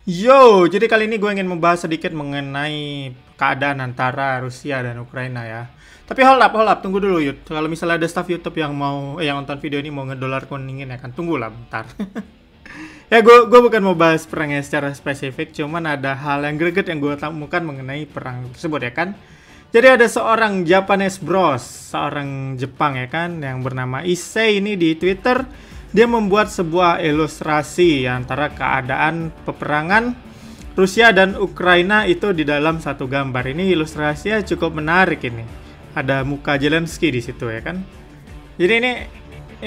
Yo, jadi kali ini gue ingin membahas sedikit mengenai keadaan antara Rusia dan Ukraina ya. Tapi hold up, tunggu dulu Yud. Kalau misalnya ada staff YouTube yang mau, yang nonton video ini mau ngedolar kuningin ya kan, tunggulah bentar. Ya gue bukan mau bahas perangnya secara spesifik, cuman ada hal yang greget yang gue temukan mengenai perang tersebut ya kan. Jadi ada seorang Japanese Bros, seorang Jepang ya kan, yang bernama Issei ini di Twitter. Dia membuat sebuah ilustrasi antara keadaan peperangan Rusia dan Ukraina itu di dalam satu gambar. Ini ilustrasinya cukup menarik ini. Ada muka Zelensky di situ ya kan. Jadi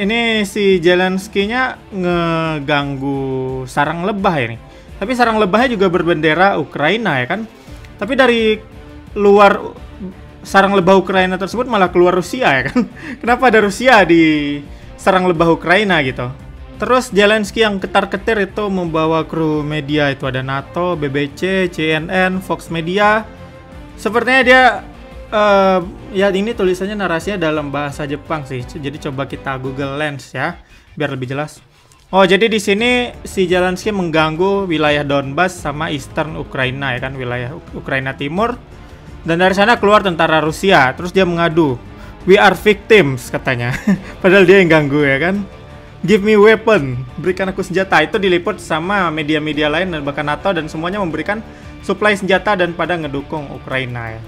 ini si Zelensky-nya ngeganggu sarang lebah ini. Tapi sarang lebahnya juga berbendera Ukraina ya kan. Tapi dari luar sarang lebah Ukraina tersebut malah keluar Rusia ya kan. Kenapa ada Rusia di sarang lebah Ukraina gitu. Terus Zelensky yang ketar-ketir itu membawa kru media, itu ada NATO, BBC, CNN, Fox Media. Sepertinya dia ya ini tulisannya narasinya dalam bahasa Jepang sih. Jadi coba kita Google Lens ya biar lebih jelas. Oh, jadi di sini si Zelensky mengganggu wilayah Donbas sama Eastern Ukraina ya kan, wilayah Ukraina Timur. Dan dari sana keluar tentara Rusia, terus dia mengadu. We are victims katanya. Padahal dia yang ganggu ya kan. Give me weapon, berikan aku senjata. Itu diliput sama media-media lain dan bahkan NATO dan semuanya memberikan suplai senjata dan pada ngedukung Ukraina ya.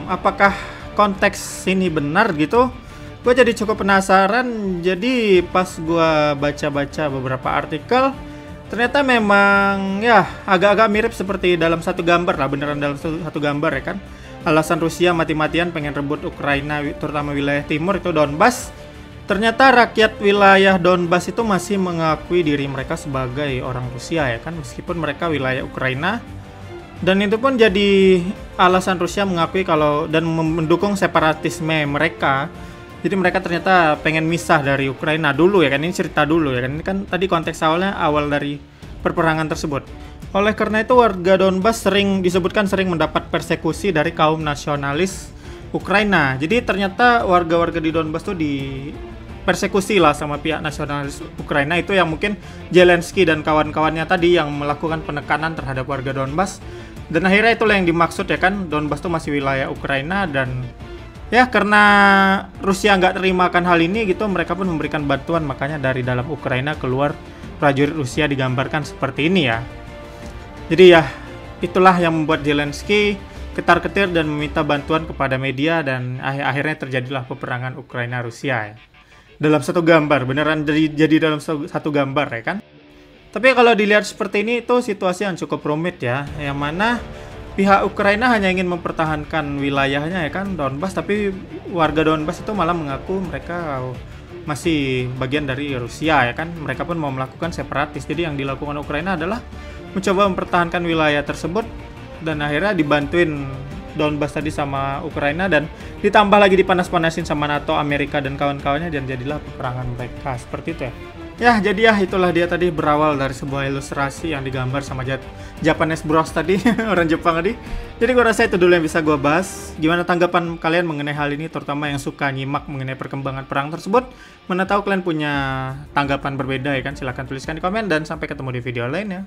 Apakah konteks ini benar gitu? Gue jadi cukup penasaran. Jadi pas gue baca-baca beberapa artikel, ternyata memang ya agak-agak mirip seperti dalam satu gambar lah, beneran dalam satu gambar ya kan. Alasan Rusia mati-matian pengen rebut Ukraina, terutama wilayah timur itu Donbas. Ternyata rakyat wilayah Donbas itu masih mengakui diri mereka sebagai orang Rusia ya kan, meskipun mereka wilayah Ukraina. Dan itu pun jadi alasan Rusia mengakui kalau dan mendukung separatisme mereka. Jadi mereka ternyata pengen misah dari Ukraina dulu ya kan, ini cerita dulu ya kan. Ini kan tadi konteks awalnya awal dari perperangan tersebut. Oleh karena itu warga Donbas disebutkan sering mendapat persekusi dari kaum nasionalis Ukraina. Jadi ternyata warga-warga di Donbas tuh dipersekusi lah sama pihak nasionalis Ukraina, itu yang mungkin Zelensky dan kawan-kawannya tadi yang melakukan penekanan terhadap warga Donbas. Dan akhirnya itulah yang dimaksud ya kan, Donbas tuh masih wilayah Ukraina dan ya karena Rusia nggak terima akan hal ini gitu, mereka pun memberikan bantuan, makanya dari dalam Ukraina keluar prajurit Rusia digambarkan seperti ini ya. Jadi ya, itulah yang membuat Zelensky ketar-ketir dan meminta bantuan kepada media dan akhirnya terjadilah peperangan Ukraina-Rusia ya. Dalam satu gambar, beneran jadi dalam satu gambar ya kan. Tapi kalau dilihat seperti ini itu situasi yang cukup rumit ya, yang mana pihak Ukraina hanya ingin mempertahankan wilayahnya ya kan, Donbas, tapi warga Donbas itu malah mengaku mereka masih bagian dari Rusia ya kan. Mereka pun mau melakukan separatis. Jadi yang dilakukan Ukraina adalah mencoba mempertahankan wilayah tersebut dan akhirnya dibantuin Donbas tadi sama Ukraina dan ditambah lagi dipanas-panasin sama NATO, Amerika dan kawan-kawannya dan jadilah peperangan mereka seperti itu ya. Ya, jadi ya itulah dia tadi berawal dari sebuah ilustrasi yang digambar sama Japanese Bros tadi, orang Jepang tadi. Jadi gue rasa itu dulu yang bisa gue bahas. Gimana tanggapan kalian mengenai hal ini, terutama yang suka nyimak mengenai perkembangan perang tersebut? Mana tahu kalian punya tanggapan berbeda ya kan? Silahkan tuliskan di komen dan sampai ketemu di video lainnya.